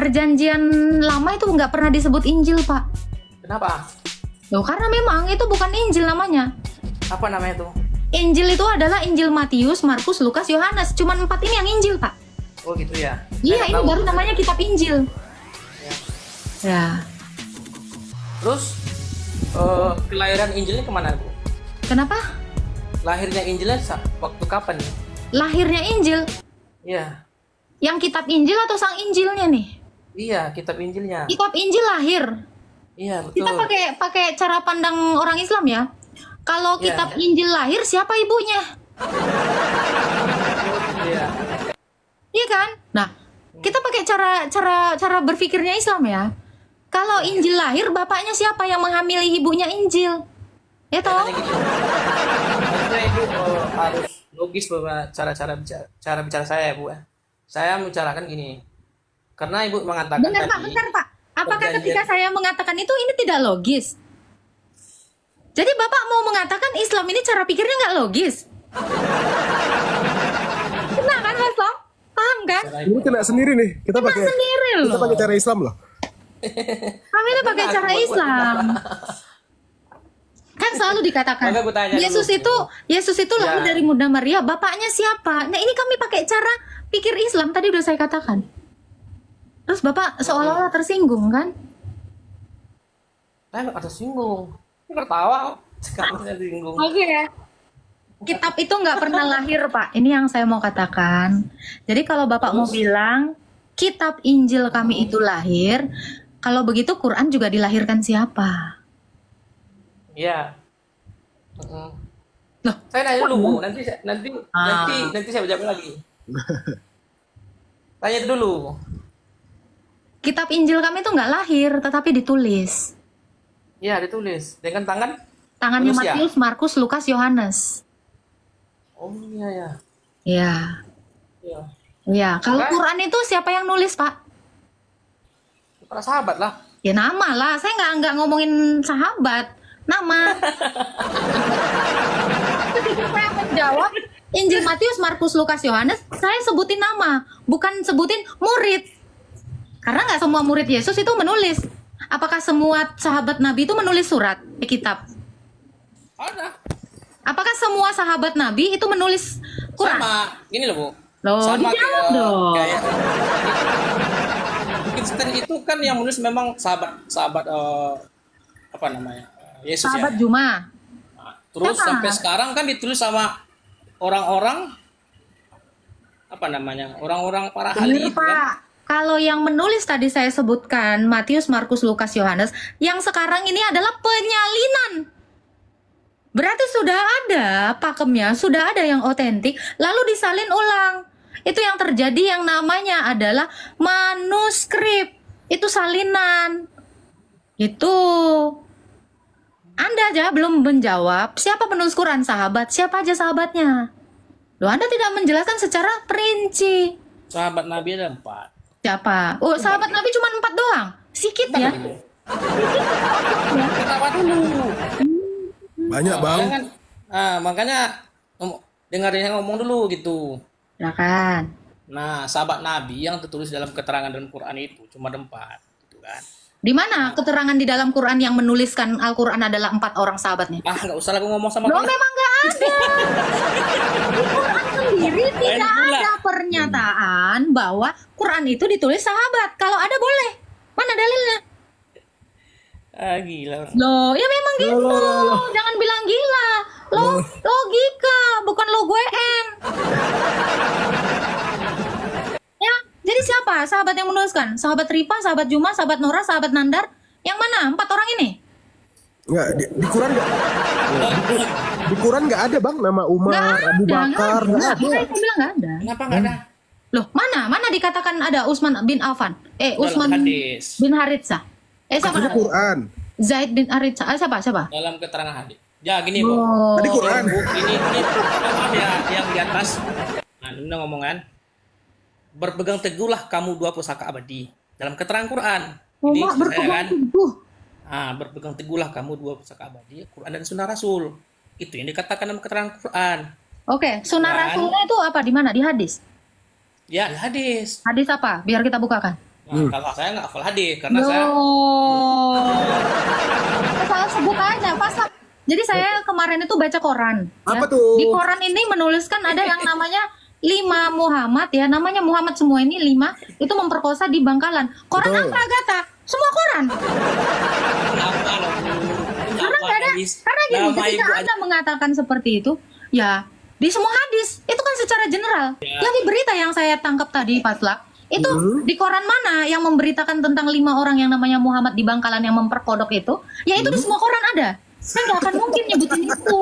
perjanjian lama itu nggak pernah disebut Injil, Pak. Kenapa? Loh, karena memang itu bukan Injil namanya. Apa namanya tuh? Injil itu adalah Injil Matius, Markus, Lukas, Yohanes. Cuman 4 ini yang Injil, Pak. Oh gitu ya. Iya, Saya ini tahu. baru namanya kitab Injil. Ya. Ya. Terus kelahiran Injilnya kemana Bu? Kenapa? Lahirnya Injilnya waktu kapan nih? Lahirnya Injil. Iya. Yang kitab Injil atau sang Injilnya nih? Iya, kitab Injilnya. Kitab Injil lahir. Iya, betul. Kita pakai cara pandang orang Islam ya. Kalau Iya. kitab Injil lahir, siapa ibunya? Iya. Iya kan? Nah, kita pakai cara berpikirnya Islam ya. Kalau Injil lahir, bapaknya siapa yang menghamili ibunya Injil? Ya toh? Tanya gini. Maksudnya itu harus logis bahwa cara bicara saya, Bu. Saya membicarakan gini. Karena Ibu mengatakan Bentar Pak, tadi. bentar Pak. Apakah perjanjian- ketika saya mengatakan itu ini tidak logis? Jadi Bapak mau mengatakan Islam ini cara pikirnya nggak logis? Benar kan Mas Long? Paham kan? Ini kena sendiri nih. Kita Kena pakai sendiri kita loh. pakai cara Islam loh. Kami itu pakai cara Islam. Kan selalu dikatakan Maka aku tanya Yesus itu lahir Ya. dari Bunda Maria, bapaknya siapa? Nah, ini kami pakai cara pikir Islam, tadi udah saya katakan. Terus Bapak seolah-olah tersinggung kan? Saya nggak tersinggung. Saya tertawa. Sekarang saya tersinggung. Oke ya. Kitab itu nggak pernah lahir, Pak. Ini yang saya mau katakan. Jadi kalau Bapak mau bilang kitab Injil kami itu lahir, kalau begitu Quran juga dilahirkan siapa? Iya. Heeh. Loh, Saya nanya dulu, Bu. Nanti saya jawab lagi. Tanya itu dulu. kitab Injil kami itu nggak lahir, tetapi ditulis. Iya, ditulis dengan Tangannya Manusia. Matius, Markus, Lukas, Yohanes. Oh iya ya. Iya. Iya. Iya, kalau Maka- Quran itu siapa yang nulis, Pak? Para sahabat lah. Ya nama lah, saya nggak ngomongin sahabat, nama. Ketika saya menjawab Injil Matius, Markus, Lukas, Yohanes, saya sebutin nama, bukan sebutin murid. Karena nggak semua murid Yesus itu menulis. Apakah semua sahabat Nabi itu menulis surat, kitab? Ada. Apakah semua sahabat Nabi itu menulis Quran? Sama. Gini loh, Bu. Loh, Sama dijawab dong. kayak Kristen itu kan yang menulis memang sahabat apa namanya? Yesus Sahabat ya. Juma. Nah, terus Siapa? sampai sekarang kan ditulis sama orang-orang apa namanya? Orang-orang para ahli Bener, itu kan. Pak. Kalau yang menulis tadi saya sebutkan Matius, Markus, Lukas, Yohanes, yang sekarang ini adalah penyalinan. Berarti sudah ada pakemnya, sudah ada yang otentik, lalu disalin ulang. Itu yang terjadi yang namanya adalah manuskrip. Itu salinan. Itu. Anda aja belum menjawab siapa penulis Quran, sahabat, siapa aja sahabatnya. Loh, Anda tidak menjelaskan secara perinci. Sahabat Nabi ada 4. Siapa? Oh, sahabat Nabi cuma 4 doang. Sikit ya. Ketawa dulu. Banyak bang. Jangan, makanya dengerin yang ngomong dulu gitu. Ya kan? Nah, sahabat Nabi yang tertulis dalam keterangan dalam Quran itu cuma ada 4, gitu kan? Di mana keterangan di dalam Quran yang menuliskan Al-Quran adalah 4 orang sahabatnya? Ah, nggak usah lah aku ngomong sama Loh, kalian. memang nggak ada. Di Quran sendiri tidak pula. ada pernyataan bahwa Quran itu ditulis sahabat. Kalau ada boleh. Mana dalilnya? Ah, gila. Loh, ya memang gitu. Jangan bilang gila. Logika, bukan lo gue en. Ya, jadi siapa sahabat yang menuliskan? Sahabat Rifa, sahabat Juma, sahabat Nora, sahabat Nandar. Yang mana? 4 orang ini? Nggak di Quran nggak. Di Quran nggak ada bang nama Umar, Abu Bakar, nggak ada. Makanya saya bilang nggak ada. Kenapa nggak ada? Loh, mana dikatakan ada Utsman bin Affan? Utsman Dalam hadis. bin Haritsah. Siapa? Katanya Quran. Zaid bin Haritsah. Siapa? Dalam keterangan hadis. Ya, gini, Bu. Oh. Tadi Quran. Bu, ini maaf ya, yang di atas. Nah, ini ngomong kan. Berpegang teguhlah kamu 2 pusaka abadi. Dalam keterangan Quran. Jadi, Mak saya berpegang kan. teguh. Berpegang teguhlah kamu 2 pusaka abadi, Quran dan Sunnah Rasul. Itu yang dikatakan dalam keterangan Quran. Oke, sunnah Dan- rasulnya itu apa? Di mana? Di hadis. Ya, hadis. Hadis apa? Biar kita bukakan. Nah, kalau saya nggak hafal hadis karena saya salah sebut aja pasal. Jadi saya kemarin itu baca koran. Apa ya. tuh? Di koran ini menuliskan ada yang namanya 5 Muhammad ya, namanya Muhammad semua ini 5 itu memperkosa di Bangkalan. Koran Betul. apa Agatha? Semua koran. kenapa loh? Karena nggak ada, karena gini, Nama ketika ibu Anda mengatakan seperti itu, ya di semua hadis itu kan secara general. Ya. Yang di berita yang saya tangkap tadi, Pak Slak, itu di koran mana yang memberitakan tentang 5 orang yang namanya Muhammad di Bangkalan yang memperkodok itu? Ya itu di semua koran ada. Saya nggak akan mungkin nyebutin itu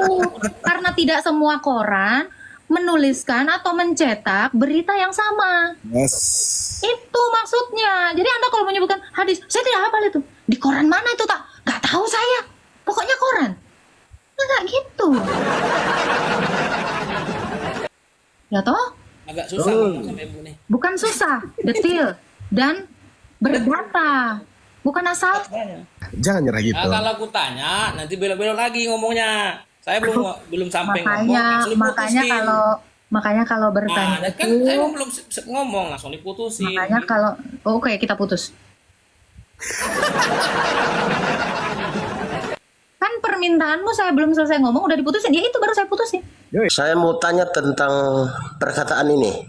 karena tidak semua koran menuliskan atau mencetak berita yang sama. Yes. Itu maksudnya. Jadi Anda kalau menyebutkan hadis, saya tidak hafal itu. Di koran mana itu tak? Nggak tahu saya. Pokoknya koran. Nggak gitu. Ya toh? agak susah ngomong sama ibu nih. Bukan susah, detil dan berdata. Bukan asal. Jangan nyerah gitu. Nah, kalau aku tanya nanti belok-belok lagi ngomongnya. Saya belum sampai ngomong langsung Makanya diputusin. kalau bertanya Nah, kan itu, saya belum ngomong langsung diputusin. makanya kalau oke kita putus. Kan permintaanmu saya belum selesai ngomong udah diputusin. Ya itu baru saya putusin. Saya mau tanya tentang perkataan ini.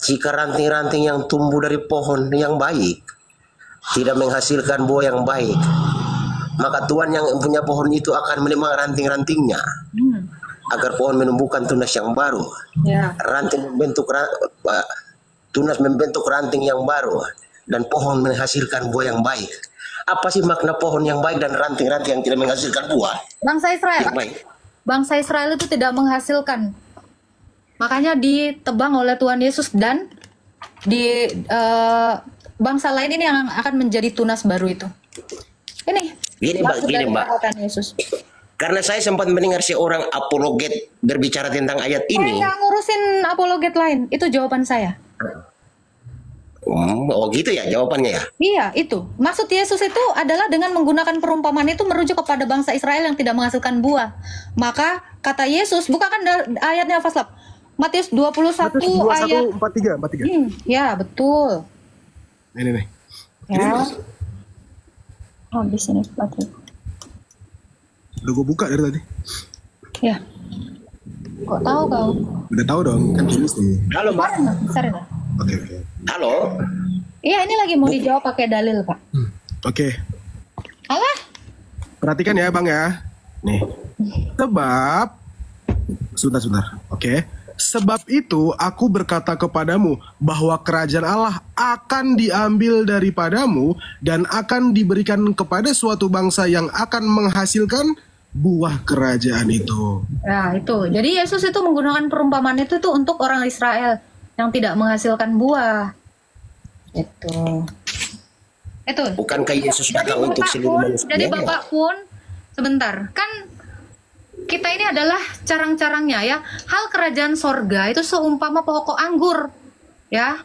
Jika ranting-ranting yang tumbuh dari pohon yang baik tidak menghasilkan buah yang baik, maka Tuhan yang punya pohon itu akan menimang ranting-rantingnya agar pohon menumbuhkan tunas yang baru. Ya. Tunas membentuk ranting yang baru dan pohon menghasilkan buah yang baik. Apa sih makna pohon yang baik dan ranting-ranting yang tidak menghasilkan buah Bangsa Israel. yang baik? Bangsa Israel itu tidak menghasilkan. Makanya ditebang oleh Tuhan Yesus dan di bangsa lain ini yang akan menjadi tunas baru itu. Ini. Gini Mbak, maksud gini dari Mbak. perkataan Yesus. Karena saya sempat mendengar seorang apologet berbicara tentang ayat Saya ini. nggak ngurusin apologet lain. Itu jawaban saya. Oh gitu ya jawabannya ya. Iya, itu. Maksud Yesus itu adalah dengan menggunakan perumpamaan itu merujuk kepada bangsa Israel yang tidak menghasilkan buah. Maka kata Yesus, bukakan ayatnya Faslap. Matius 21 Matius 21 ayat 43. ya, betul. Ini nih. Ya. Habis ini baterai. Udah gue buka dari tadi. Ya. Kok tahu kau? Udah tahu dong, kan tulis nih. Halo Mbak. Sarina. Oke. Halo. Iya, ini lagi mau dijawab pakai dalil, Pak. Oke. Alah. Perhatikan ya Bang ya. Nih. Sebab sebentar. Oke. Sebab itu aku berkata kepadamu bahwa kerajaan Allah akan diambil daripadamu dan akan diberikan kepada suatu bangsa yang akan menghasilkan buah kerajaan itu. Nah, itu. Jadi Yesus itu menggunakan perumpamaan itu tuh untuk orang Israel yang tidak menghasilkan buah. Itu. Bukankah Yesus datang untuk seluruh manusia? Jadi Bapak pun sebentar, kan kita ini adalah carang-carangnya ya. Hal kerajaan sorga itu seumpama pokok anggur, ya.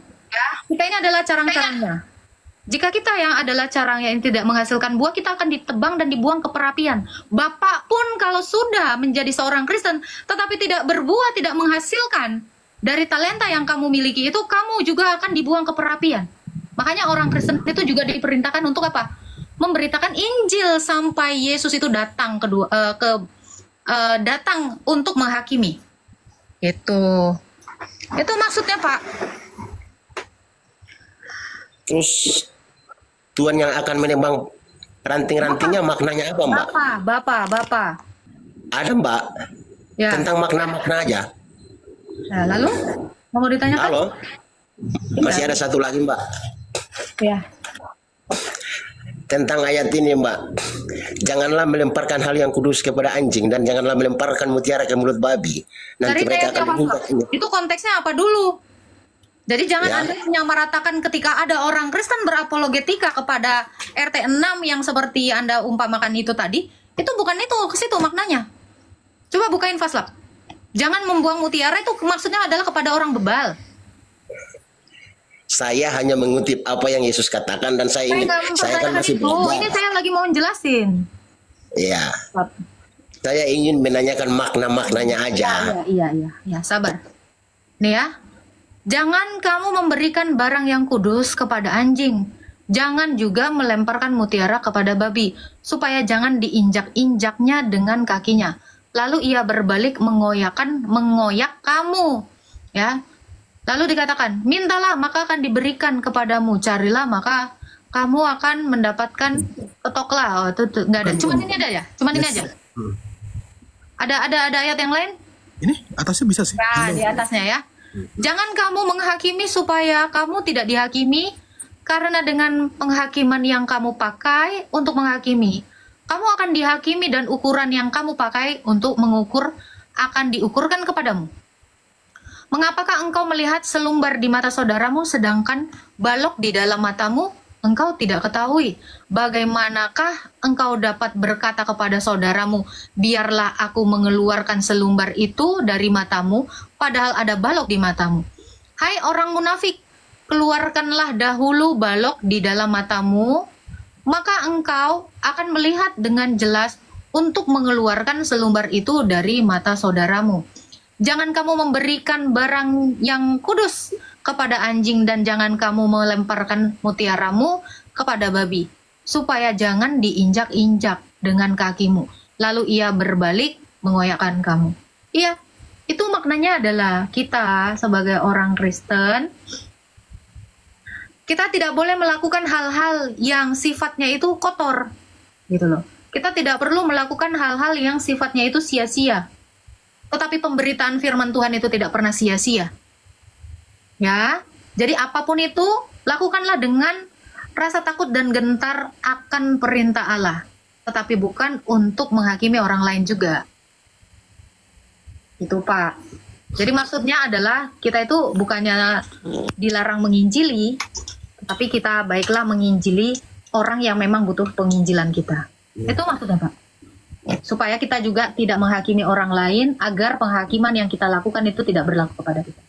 Kita ini adalah carang-carangnya. Jika kita yang adalah carangnya yang tidak menghasilkan buah, kita akan ditebang dan dibuang ke perapian. Bapak pun kalau sudah menjadi seorang Kristen, tetapi tidak berbuah, tidak menghasilkan dari talenta yang kamu miliki itu, kamu juga akan dibuang ke perapian. Makanya orang Kristen itu juga diperintahkan untuk apa? Memberitakan Injil sampai Yesus itu datang datang untuk menghakimi. Itu maksudnya, Pak. Terus Tuhan yang akan menembang ranting-rantingnya maknanya apa Mbak? Bapak. Ada Mbak. Ya. Tentang makna-makna aja. Nah, lalu mau ditanyakan? Halo. Masih ada satu lagi Mbak. Ya. Tentang ayat ini Mbak. Janganlah melemparkan hal yang kudus kepada anjing dan janganlah melemparkan mutiara ke mulut babi. Nanti Dari mereka ayatnya akan apa? Itu konteksnya apa dulu? Jadi jangan Ya. Anda menyamaratakan ketika ada orang Kristen berapologetika kepada RT 6 yang seperti Anda umpamakan itu tadi, itu bukan itu, ke situ maknanya. Coba bukain Faslap. Jangan membuang mutiara itu maksudnya adalah kepada orang bebal. Saya hanya mengutip apa yang Yesus katakan dan saya ingin saya kan masih itu. Ini belajar. saya lagi mau jelasin. Iya. Saya ingin menanyakan makna-maknanya aja. Iya, sabar. Nih ya. Jangan kamu memberikan barang yang kudus kepada anjing. Jangan juga melemparkan mutiara kepada babi, supaya jangan diinjak-injaknya dengan kakinya. Lalu ia berbalik mengoyak kamu. Ya. Lalu dikatakan, mintalah maka akan diberikan kepadamu, carilah maka kamu akan mendapatkan, ketoklah. Oh, itu nggak ada. Cuman ini ada ya? Cuman ini aja. Ada ayat yang lain? Ini atasnya bisa sih. Ya, di atasnya ya. Jangan kamu menghakimi supaya kamu tidak dihakimi, karena dengan penghakiman yang kamu pakai untuk menghakimi, kamu akan dihakimi dan ukuran yang kamu pakai untuk mengukur akan diukurkan kepadamu. Mengapakah engkau melihat selumbar di mata saudaramu sedangkan balok di dalam matamu engkau tidak ketahui? Bagaimanakah engkau dapat berkata kepada saudaramu, biarlah aku mengeluarkan selumbar itu dari matamu, padahal ada balok di matamu? Hai orang munafik, keluarkanlah dahulu balok di dalam matamu, maka engkau akan melihat dengan jelas untuk mengeluarkan selumbar itu dari mata saudaramu. Jangan kamu memberikan barang yang kudus kepada anjing dan jangan kamu melemparkan mutiaramu kepada babi, supaya jangan diinjak-injak dengan kakimu. Lalu ia berbalik mengoyakkan kamu. Iya, itu maknanya adalah kita sebagai orang Kristen, kita tidak boleh melakukan hal-hal yang sifatnya itu kotor, gitu loh. Kita tidak perlu melakukan hal-hal yang sifatnya itu sia-sia. Tetapi pemberitaan firman Tuhan itu tidak pernah sia-sia. Ya, jadi apapun itu, lakukanlah dengan rasa takut dan gentar akan perintah Allah. Tetapi bukan untuk menghakimi orang lain juga. Itu Pak. Jadi maksudnya adalah kita itu bukannya dilarang menginjili, tetapi kita baiklah menginjili orang yang memang butuh penginjilan kita. Itu maksudnya Pak. Supaya kita juga tidak menghakimi orang lain agar penghakiman yang kita lakukan itu tidak berlaku kepada kita.